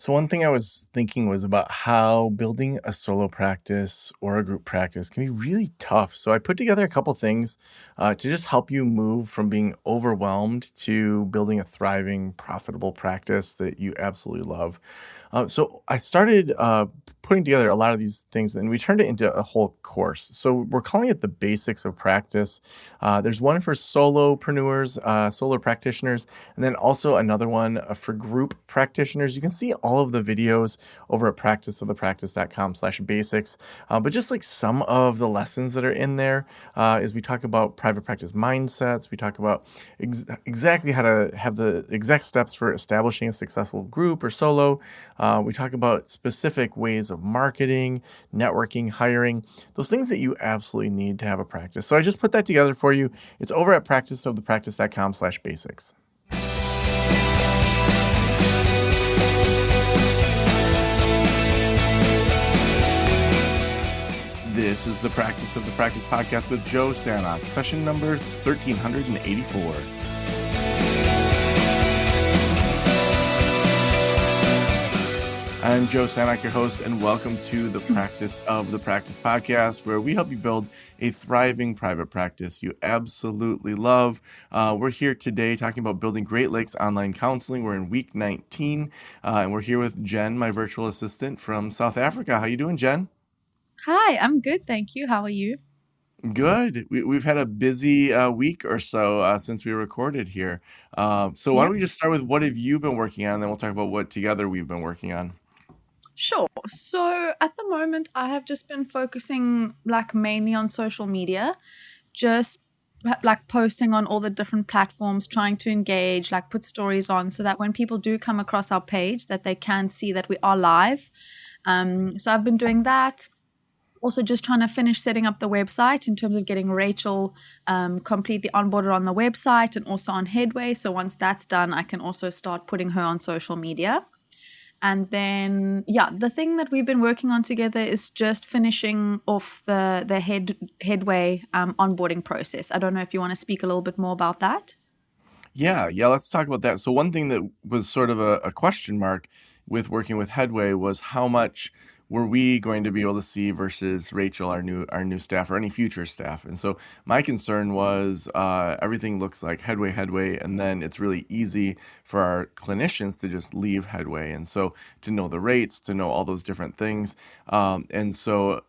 So one thing I was thinking was about how building a solo practice or a group practice can be really tough. So I put together a couple things to just help you move from being overwhelmed to building a thriving, profitable practice that you absolutely love. So I started putting together a lot of these things, and we turned it into a whole course. So we're calling it the basics of practice. There's one for solopreneurs, solo practitioners, and then also another one for group practitioners. You can see all of the videos over at practiceofthepractice.com/basics. But just like some of the lessons that are in there is we talk about private practice mindsets. We talk about exactly how to have the exact steps for establishing a successful group or solo. We talk about specific ways of marketing, networking, hiring, those things that you absolutely need to have a practice. So I just put that together for you. It's over at practiceofthepractice.com/basics. This is the Practice of the Practice podcast with Joe Sanok, session number 1384. I'm Joe Sanok, your host, and welcome to the Practice of the Practice podcast, where we help you build a thriving private practice you absolutely love. We're here today talking about building Great Lakes online counseling. We're in week 19, and we're here with Jen, my virtual assistant from South Africa. How you doing, Jen? Hi, I'm good, thank you. How are you? Good. We've had a busy week or so since we recorded here. So why Yeah, don't we just start with what have you been working on, and then we'll talk about what together we've been working on. sure. So at the moment, I have just been focusing mainly on social media, just posting on all the different platforms, trying to engage, put stories on so that when people do come across our page, that they can see that we are live. So I've been doing that. Also, just trying to finish setting up the website in terms of getting Rachel completely onboarded on the website and also on Headway. So once that's done, I can also start putting her on social media. And then, yeah, the thing that we've been working on together is just finishing off the Headway onboarding process. I don't know if you want to speak a little bit more about that. Yeah, let's talk about that. So one thing that was sort of a question mark with working with Headway was how much were we going to be able to see versus Rachel, our new staff, or any future staff. And so my concern was everything looks like Headway, and then it's really easy for our clinicians to just leave Headway. And so to know the rates, to know all those different things. And so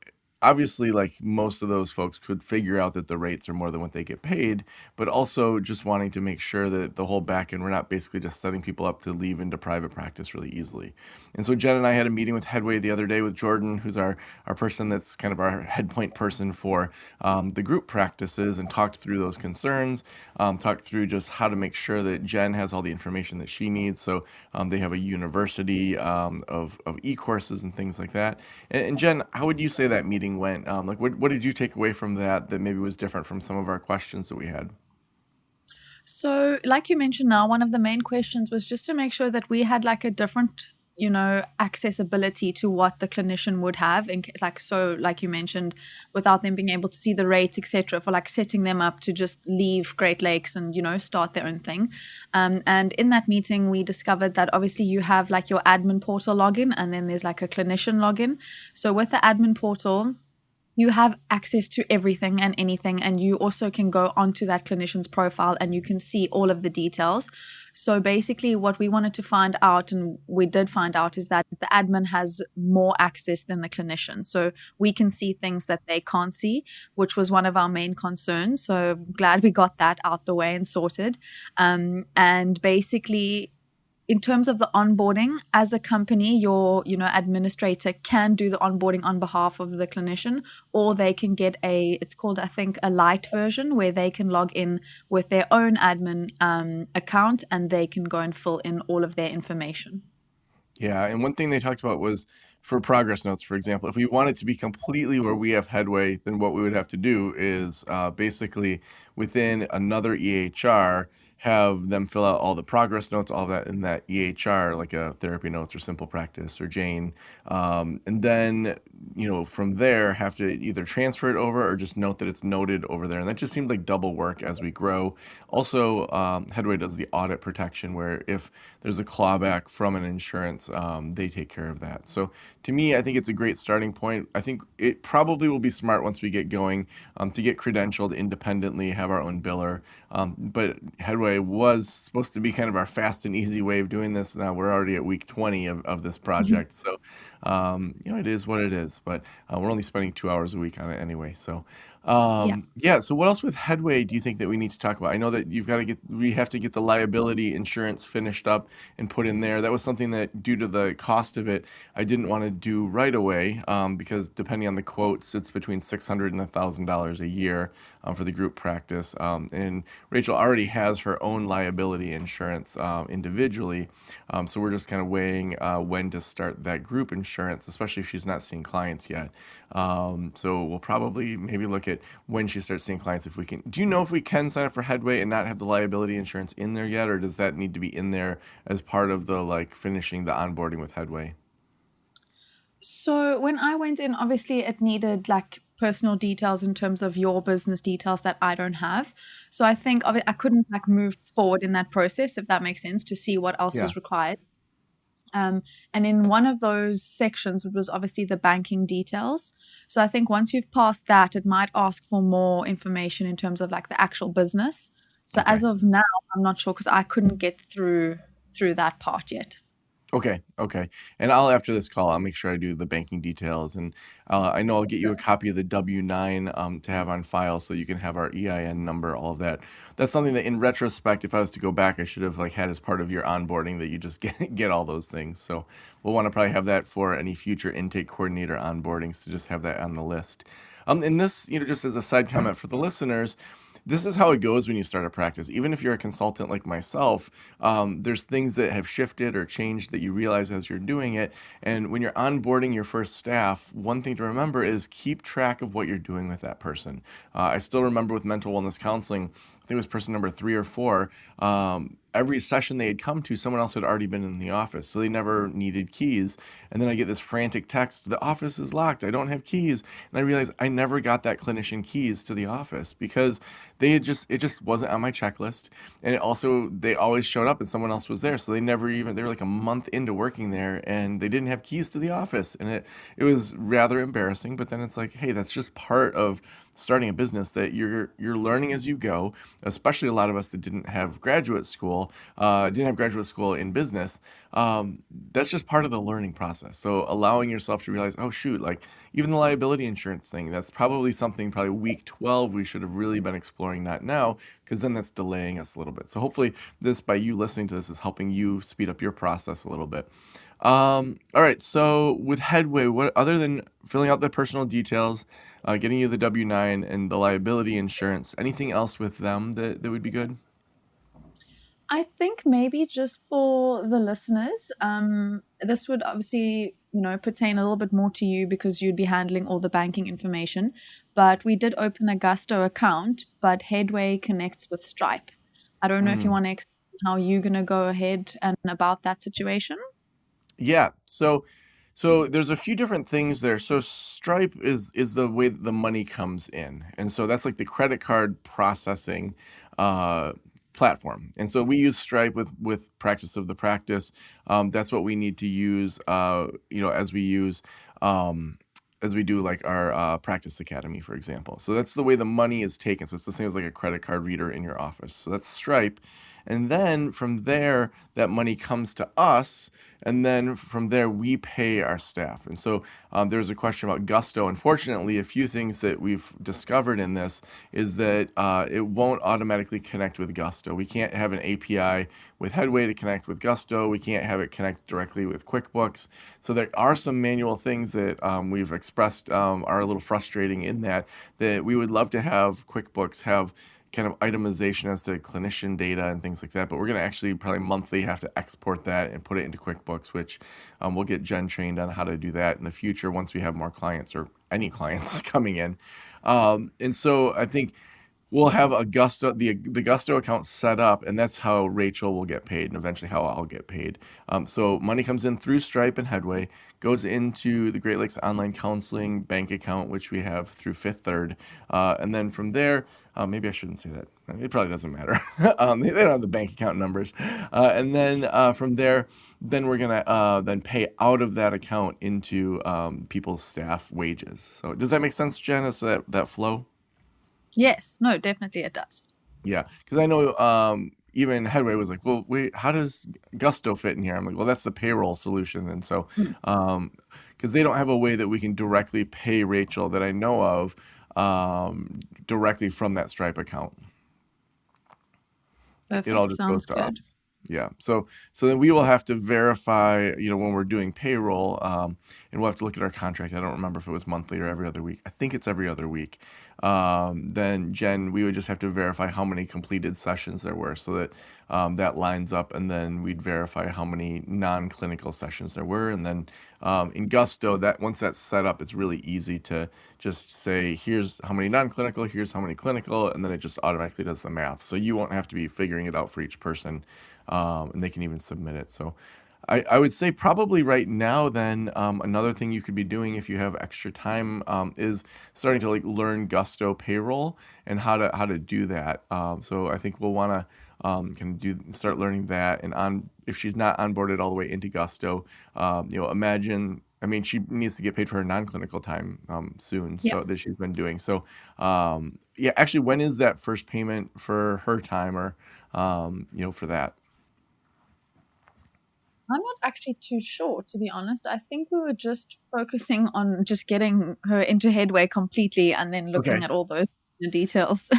obviously, like most of those folks could figure out that the rates are more than what they get paid, but also just wanting to make sure that the whole back end, we're not basically just setting people up to leave into private practice really easily. And so Jen and I had a meeting with Headway the other day with Jordan, who's our person that's kind of our head point person for the group practices, and talked through those concerns, talked through just how to make sure that Jen has all the information that she needs. So they have a university of e-courses and things like that. And Jen, how would you say that meeting went? Like, what did you take away from that maybe was different from some of our questions that we had? So, like you mentioned now, one of the main questions was just to make sure that we had a different, accessibility to what the clinician would have, and like you mentioned, without them being able to see the rates, etc., for setting them up to just leave Great Lakes and start their own thing. And in that meeting, we discovered that obviously you have your admin portal login, and then there's a clinician login. So with the admin portal, you have access to everything and anything, and you also can go onto that clinician's profile and you can see all of the details. So basically what we wanted to find out, and we did find out, is that the admin has more access than the clinician. So we can see things that they can't see, which was one of our main concerns. So glad we got that out the way and sorted. And basically, in terms of the onboarding, as a company, your administrator can do the onboarding on behalf of the clinician, or they can get it's called, I think, a light version, where they can log in with their own admin account, and they can go and fill in all of their information. Yeah, and one thing they talked about was for progress notes, for example, if we wanted to be completely where we have Headway, then what we would have to do is basically within another EHR, have them fill out all the progress notes, all that in that EHR, like a therapy notes or simple practice or Jane. And then, from there, have to either transfer it over or just note that it's noted over there. And that just seemed like double work as we grow. Also, Headway does the audit protection where if there's a clawback from an insurance, they take care of that. So to me, I think it's a great starting point. I think it probably will be smart once we get going to get credentialed independently, have our own biller. But Headway was supposed to be kind of our fast and easy way of doing this. Now we're already at week 20 of this Mhm. project. So, it is what it is. But we're only spending 2 hours a week on it anyway. So, Yeah. yeah. So what else with Headway do you think that we need to talk about? I know that we have to get the liability insurance finished up and put in there. That was something that, due to the cost of it, I didn't want to do right away because depending on the quotes, it's between $600 and $1,000 a year for the group practice. And Rachel already has her own liability insurance individually, so we're just kind of weighing when to start that group insurance, especially if she's not seeing clients yet. So we'll probably maybe look at when she starts seeing clients if we can. Do you know if we can sign up for Headway and not have the liability insurance in there yet, or does that need to be in there as part of the like finishing the onboarding with Headway? So when I went in, obviously it needed like personal details in terms of your business details that I don't have. So I think I couldn't like move forward in that process, if that makes sense, to see what else Yeah. was required. And in one of those sections, it was obviously the banking details. So I think once you've passed that, it might ask for more information in terms of like the actual business. So Okay. as of now, I'm not sure because I couldn't get through that part yet. Okay, okay. And I'll after this call, I'll make sure I do the banking details, and I know I'll get you a copy of the W-9 to have on file, so you can have our EIN number, all of that. That's something that, in retrospect, if I was to go back, I should have like had as part of your onboarding that you just get all those things. So we'll want to probably have that for any future intake coordinator onboardings to just have that on the list. And this, just as a side comment for the listeners, this is how it goes when you start a practice. Even if you're a consultant like myself, there's things that have shifted or changed that you realize as you're doing it. And when you're onboarding your first staff, one thing to remember is keep track of what you're doing with that person. I still remember with mental wellness counseling, I think it was person number 3 or 4. Every session they had come to, someone else had already been in the office, so they never needed keys. And then I get this frantic text: "The office is locked. I don't have keys." And I realized I never got that clinician keys to the office because it just wasn't on my checklist. And they always showed up and someone else was there, so they were like a month into working there and they didn't have keys to the office, and it was rather embarrassing. But then it's like, hey, that's just part of starting a business, that you're learning as you go. Especially a lot of us that didn't have graduate school in business. That's just part of the learning process. So allowing yourself to realize, oh shoot, like even the liability insurance thing, that's probably something, probably week 12 we should have really been exploring, not now, because then that's delaying us a little bit. So hopefully this, by you listening to this, is helping you speed up your process a little bit. All right. So with Headway, what other than filling out the personal details, getting you the W-9 and the liability insurance, anything else with them that would be good? I think maybe just for the listeners, this would obviously, pertain a little bit more to you because you'd be handling all the banking information. But we did open a Gusto account, but Headway connects with Stripe. I don't know if you Mm. want to explain how you're going to go ahead and about that situation. Yeah. So there's a few different things there. So Stripe is the way that the money comes in, and so that's like the credit card processing uh, platform. And so we use Stripe with Practice of the Practice. That's what we need to use. Um, as we do like our Practice Academy, for example. So that's the way the money is taken. So it's the same as like a credit card reader in your office. So that's Stripe. And then from there, that money comes to us, and then from there we pay our staff. And so there's a question about Gusto. Unfortunately, a few things that we've discovered in this is that it won't automatically connect with Gusto. We can't have an API with Headway to connect with Gusto. We can't have it connect directly with QuickBooks. So there are some manual things that we've expressed are a little frustrating, in that we would love to have QuickBooks have kind of itemization as to clinician data and things like that. But we're going to actually probably monthly have to export that and put it into QuickBooks, which we'll get Jen trained on how to do that in the future once we have more clients, or any clients coming in. And so I think we'll have a Gusto the Gusto account set up, and that's how Rachel will get paid, and eventually how I'll get paid. So money comes in through Stripe and Headway, goes into the Great Lakes Online Counseling bank account, which we have through Fifth Third, and then from there, maybe I shouldn't say that. It probably doesn't matter. They don't have the bank account numbers, and then from there, then we're gonna then pay out of that account into people's staff wages. So does that make sense, Jen? Is that flow? Yes, no, definitely it does. Yeah, because I know even Headway was like, well, wait, how does Gusto fit in here? I'm like, well, that's the payroll solution, and so Mm, because they don't have a way that we can directly pay Rachel that I know of directly from that Stripe account. It all perfect. just Sounds goes to us. good. Yeah. So then we will have to verify, when we're doing payroll, and we'll have to look at our contract. I don't remember if it was monthly or every other week. I think it's every other week. Then Jen, we would just have to verify how many completed sessions there were, so that that lines up, and then we'd verify how many non-clinical sessions there were, and then in Gusto, that once that's set up, it's really easy to just say, here's how many non-clinical, here's how many clinical, and then it just automatically does the math. So you won't have to be figuring it out for each person, and they can even submit it. So I would say probably right now, then another thing you could be doing if you have extra time is starting to like learn Gusto payroll and how to do that. So I think we'll want to can start learning that, and on if she's not onboarded all the way into Gusto, imagine. I mean, she needs to get paid for her non-clinical time soon, Yeah. so that she's been doing. So, yeah, actually, when is that first payment for her time, or for that? I'm not actually too sure, to be honest. I think we were just focusing on just getting her into Headway completely and then looking Okay. at all those details.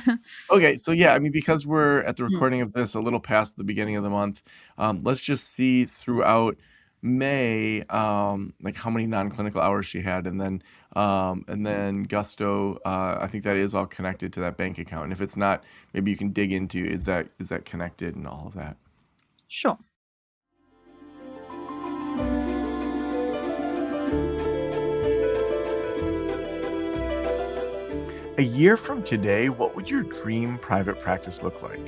Okay, so yeah, I mean, because we're at the Mm, recording of this a little past the beginning of the month, let's just see throughout May, like how many non-clinical hours she had, and then Gusto. I think that is all connected to that bank account, and if it's not, maybe you can dig into is that connected and all of that. sure. A year from today, what would your dream private practice look like?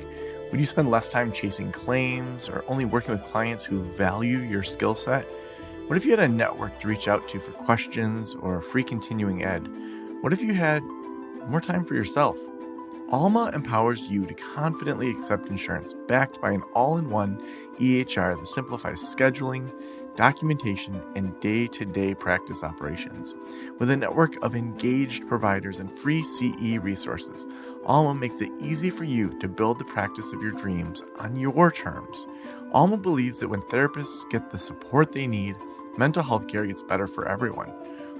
Would you spend less time chasing claims or only working with clients who value your skill set? What if you had a network to reach out to for questions or free continuing ed? What if you had more time for yourself? Alma empowers you to confidently accept insurance backed by an all-in-one EHR that simplifies scheduling, documentation, and day-to-day practice operations. With a network of engaged providers and free CE resources, Alma makes it easy for you to build the practice of your dreams on your terms. Alma believes that when therapists get the support they need, mental health care gets better for everyone.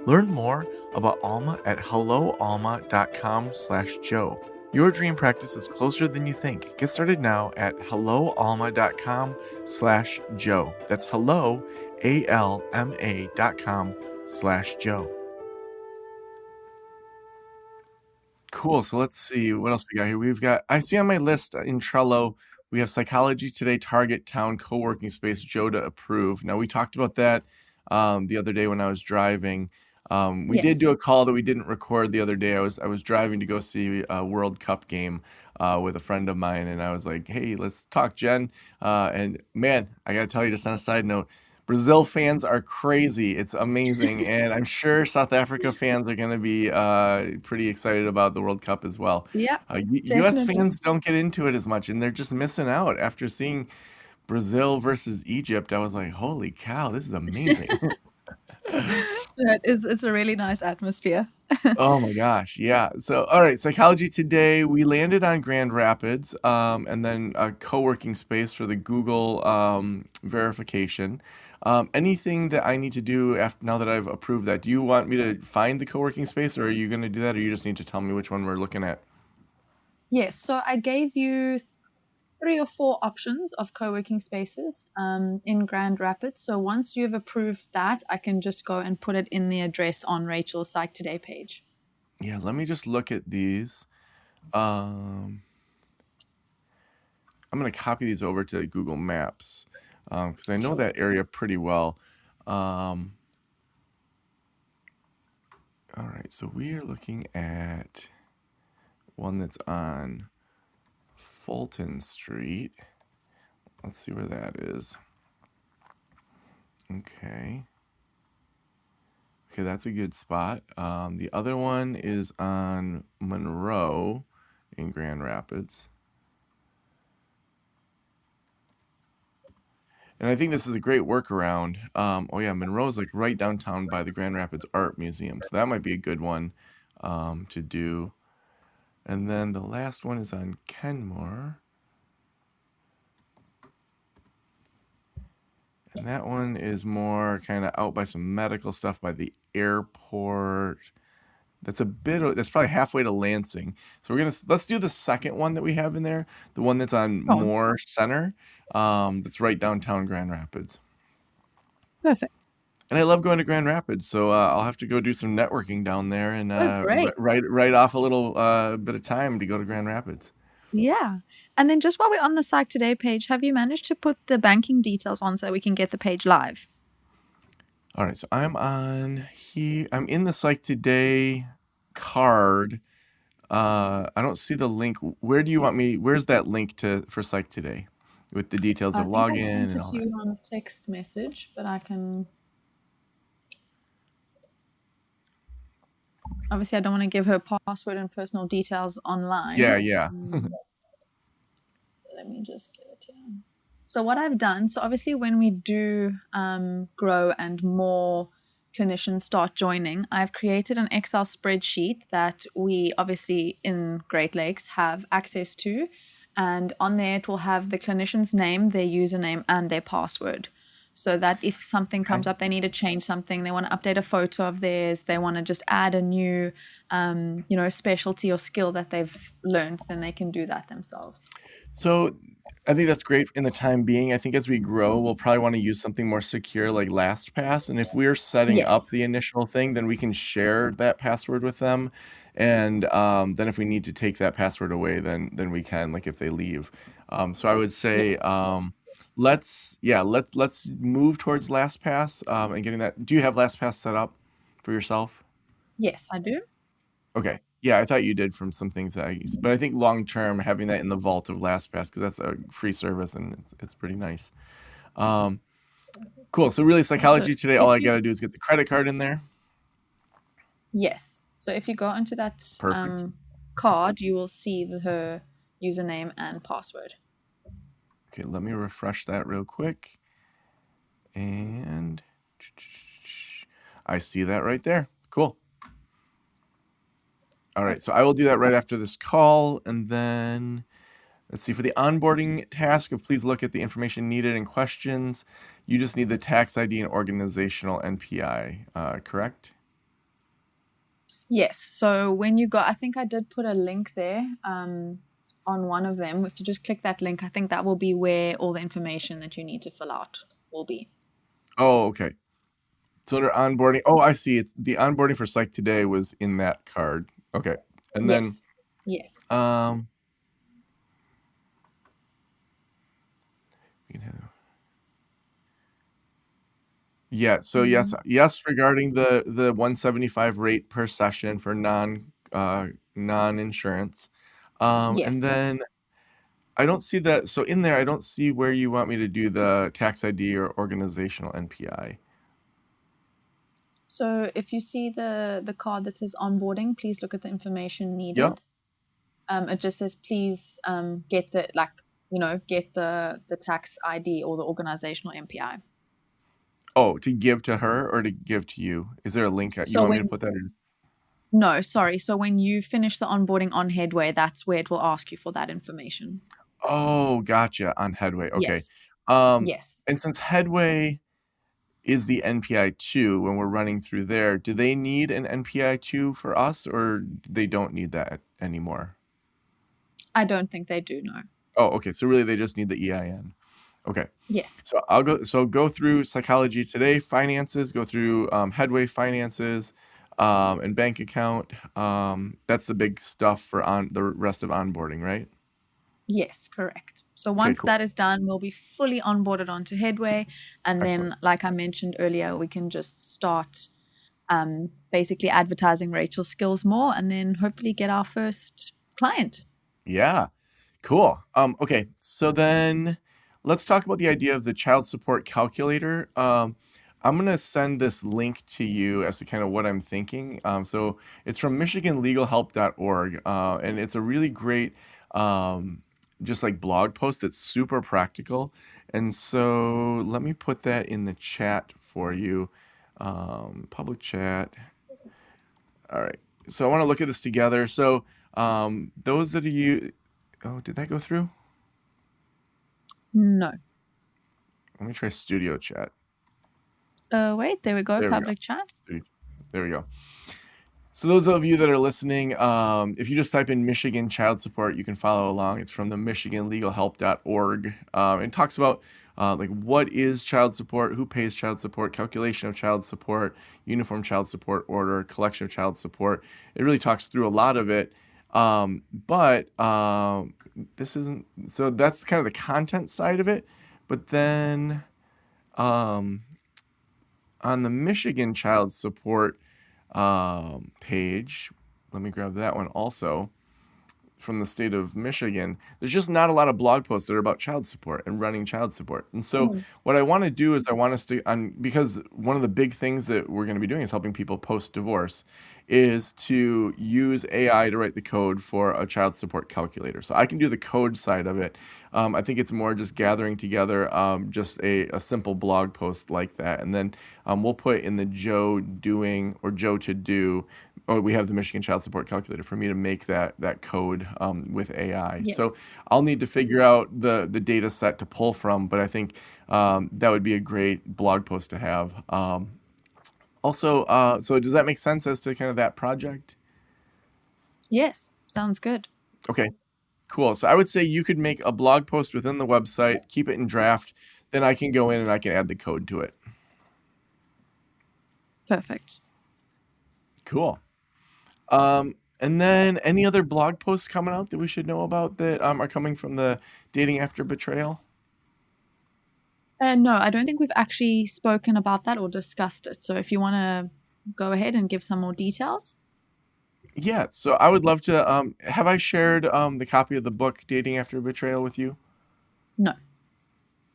Learn more about Alma at helloalma.com/Joe. Your dream practice is closer than you think. Get started now at helloalma.com/Joe. That's helloalma.com/Joe. Cool. So let's see what else we got here. I see on my list in Trello, we have Psychology Today, Target Town, Co-working Space, Joe to approve. Now, we talked about that the other day when I was driving. We did Yes. do a call that we didn't record the other day. I was driving to go see a World Cup game with a friend of mine, and I was like, "Hey, let's talk, Jen." And man, I gotta tell you, just on a side note, Brazil fans are crazy. It's amazing, and I'm sure South Africa fans are going to be pretty excited about the World Cup as well. Yeah, U.S. definitely. fans don't get into it as much, and they're just missing out. After seeing Brazil versus Egypt, I was like, "Holy cow, this is amazing!" It's a really nice atmosphere. Oh my gosh, yeah. So, all right, Psychology Today, we landed on Grand Rapids, and then a co-working space for the Google verification. Anything that I need to do after now that I've approved that? Do you want me to find the co-working space, or are you going to do that, or you just need to tell me which one we're looking at? Yes, so I gave you 3 or 4 options of co-working spaces in Grand Rapids. So once you've approved that, I can just go and put it in the address on Rachel's Psych Today page. Yeah, let me just look at these. Um, I'm going to copy these over to Google Maps because I know Sure. that area pretty well. Um, all right, so we are looking at one that's on Fulton Street. Let's see where that is. Okay. Okay, that's a good spot. The other one is on Monroe in Grand Rapids. And I think this is a great workaround. Oh yeah, Monroe's like right downtown by the Grand Rapids Art Museum, so that might be a good one to do. And then the last one is on Kenmore. And that one is more kind of out by some medical stuff by the airport. That's that's probably halfway to Lansing. So let's do the second one that we have in there, the one that's on Oh, Moore Center. That's right downtown Grand Rapids. perfect. And I love going to Grand Rapids, so I'll have to go do some networking down there and Oh, great. write off a little bit of time to go to Grand Rapids. Yeah. And then just while we're on the Psych Today page, have you managed to put the banking details on so we can get the page live? All right, so I'm on here. I'm in the Psych Today card. I don't see the link. Where do you want me? Where's that link for Psych Today with the details I of think I login sent and it all to that? you on text message, but I can. Obviously, I don't want to give her password and personal details online. Yeah, yeah. So let me just get it here. So what I've done, so obviously when we do grow and more clinicians start joining, I've created an Excel spreadsheet that we obviously in Great Lakes have access to. And on there, it will have the clinician's name, their username, and their password. So that if something Okay. comes up, they need to change something, they want to update a photo of theirs, they want to just add a new, specialty or skill that they've learned, then they can do that themselves. So I think that's great in the time being. I think as we grow, we'll probably want to use something more secure like LastPass. And if we're setting Yes. up the initial thing, then we can share that password with them. And then if we need to take that password away, then we can, like if they leave. So I would say Yes. let's move towards LastPass and getting that. Do you have LastPass set up for yourself? Yes, I do. Okay. Yeah, I thought you did from some things that I use, but I think long term having that in the vault of LastPass because that's a free service and it's pretty nice. Um, cool. So really, So psychology today, all if I you gotta do is get the credit card in there. yes, so if you go into that Perfect. card, you will see her username and password. Okay, let me refresh that real quick, and I see that right there. Cool. All right, so I will do that right after this call, and then let's see for the onboarding task of please look at the information needed and questions. You just need the tax ID and organizational NPI, correct? Yes. So when you go, I think I did put a link there on one of them. If you just click that link, I think that will be where all the information that you need to fill out will be. Oh, okay. So under onboarding, oh, I see. It's the onboarding for Psych Today was in that card. Okay, and then Yes. Yes. um, we can have- yeah. So yes, Mm, yes, regarding the 175 rate per session for non insurance, and yes. then I don't see that. So in there, I don't see where you want me to do the tax ID or organizational NPI. So if you see the card that says onboarding, please look at the information Yep. needed. It just says please get the tax ID or the organizational MPI. Oh, to give to her or to give to you? Is there a link? You So want me to when put that in? no, sorry. So when you finish the onboarding on Headway, that's where it will ask you for that information. Oh, gotcha. On Headway. Okay. Yes. Um, Yes. and since Headway is the NPI2 when we're running through there, do they need an NPI2 for us or they don't need that anymore? I don't think they do know. Oh, okay. So really they just need the EIN. Okay. Yes. So go through psychology today, finances, go through Headway finances, and bank account. That's the big stuff for on the rest of onboarding, right? Yes, correct. So Okay, once cool. that is done, we'll be fully onboarded onto Headway. And Excellent. then, like I mentioned earlier, we can just start basically advertising Rachel's skills more and then hopefully get our first client. Yeah. Cool. Okay. So then let's talk about the idea of the child support calculator. I'm going to send this link to you as to kind of what I'm thinking. So it's from michiganlegalhelp.org, and it's a really great just like blog post that's super practical. And so let me put that in the chat for you. Public chat. All right. So I want to look at this together. So those that are you, oh, did that go through? No. Let me try studio chat. Wait, there we go. There we go. Public chat. There we go. So those of you that are listening, if you just type in Michigan Child Support, you can follow along. It's from the michiganlegalhelp.org. It talks about like what is child support, who pays child support, calculation of child support, uniform child support order, collection of child support. It really talks through a lot of it. But this isn't, so that's kind of the content side of it. But then on the Michigan Child Support page, let me grab that one also, from the state of Michigan, there's just not a lot of blog posts that are about child support and running child support. And so what I want to do is I want us to, because one of the big things that we're going to be doing is helping people post-divorce, is to use AI to write the code for a child support calculator. So I can do the code side of it. I think it's more just gathering together just a simple blog post like that. And then we'll put in the Joe doing or Joe to do, or we have the Michigan Child Support Calculator for me to make that code with AI. Yes. So I'll need to figure out the data set to pull from, but I think that would be a great blog post to have. Also, so does that make sense as to kind of that project? Yes, sounds good. Okay, cool. So I would say you could make a blog post within the website, keep it in draft, then I can go in and I can add the code to it. Perfect. Cool. And then any other blog posts coming out that we should know about that are coming from the Dating After Betrayal? No, I don't think we've actually spoken about that or discussed it. So if you want to go ahead and give some more details. Yeah, so I would love to, have I shared the copy of the book Dating After Betrayal with you? No.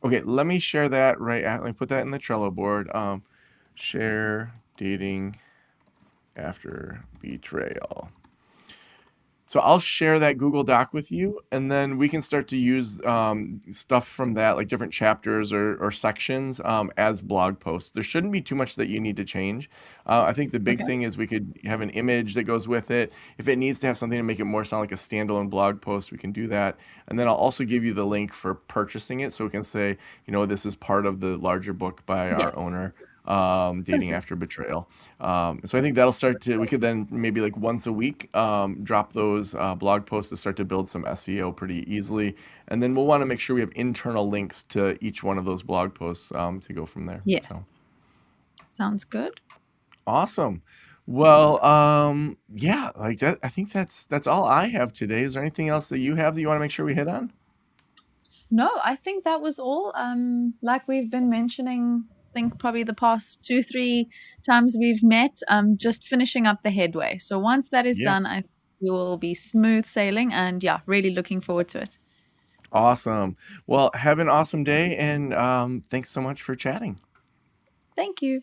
Okay, let me share that right at, let me put that in the Trello board. Share Dating After Betrayal. So I'll share that Google Doc with you, and then we can start to use stuff from that, like different chapters or sections as blog posts. There shouldn't be too much that you need to change. I think the big thing is we could have an image that goes with it. If it needs to have something to make it more sound like a standalone blog post, we can do that. And then I'll also give you the link for purchasing it, so we can say, this is part of the larger book by our owner. Dating After Betrayal. So I think that'll start to, we could then maybe like once a week drop those blog posts to start to build some SEO pretty easily. And then we'll want to make sure we have internal links to each one of those blog posts to go from there. Yes. So. Sounds good. Awesome. Well, yeah, like that, I think that's all I have today. Is there anything else that you have that you want to make sure we hit on? No, I think that was all. Like we've been mentioning, I think probably the past 2-3 times we've met, just finishing up the headway. So once that is done, I think we will be smooth sailing, and really looking forward to it. Awesome. Well, have an awesome day, and thanks so much for chatting. Thank you.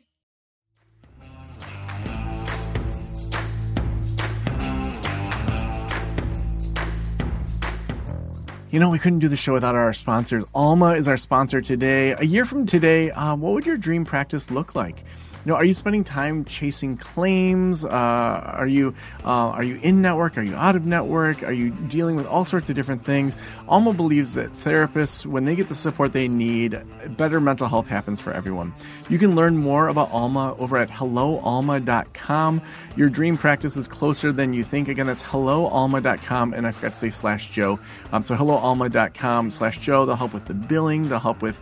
We couldn't do the show without our sponsors. Alma is our sponsor today. A year from today, what would your dream practice look like? Are you spending time chasing claims? Are you in network? Are you out of network? Are you dealing with all sorts of different things? Alma believes that therapists, when they get the support they need, better mental health happens for everyone. You can learn more about Alma over at helloalma.com. Your dream practice is closer than you think. Again, that's helloalma.com, and I forgot to say /Joe. So helloalma.com/Joe. They'll help with the billing. They'll help with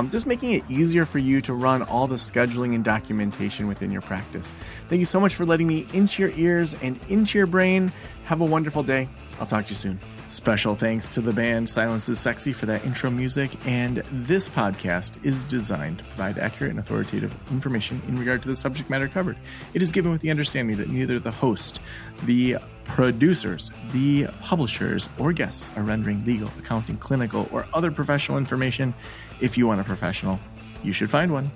just making it easier for you to run all the scheduling and documentation within your practice. Thank you so much for letting me into your ears and into your brain. Have a wonderful day. I'll talk to you soon. Special thanks to the band Silence is Sexy for that intro music, and this podcast is designed to provide accurate and authoritative information in regard to the subject matter covered. It is given with the understanding that neither the host, the producers, the publishers or guests are rendering legal, accounting, clinical, or other professional information. If you want a professional, you should find one.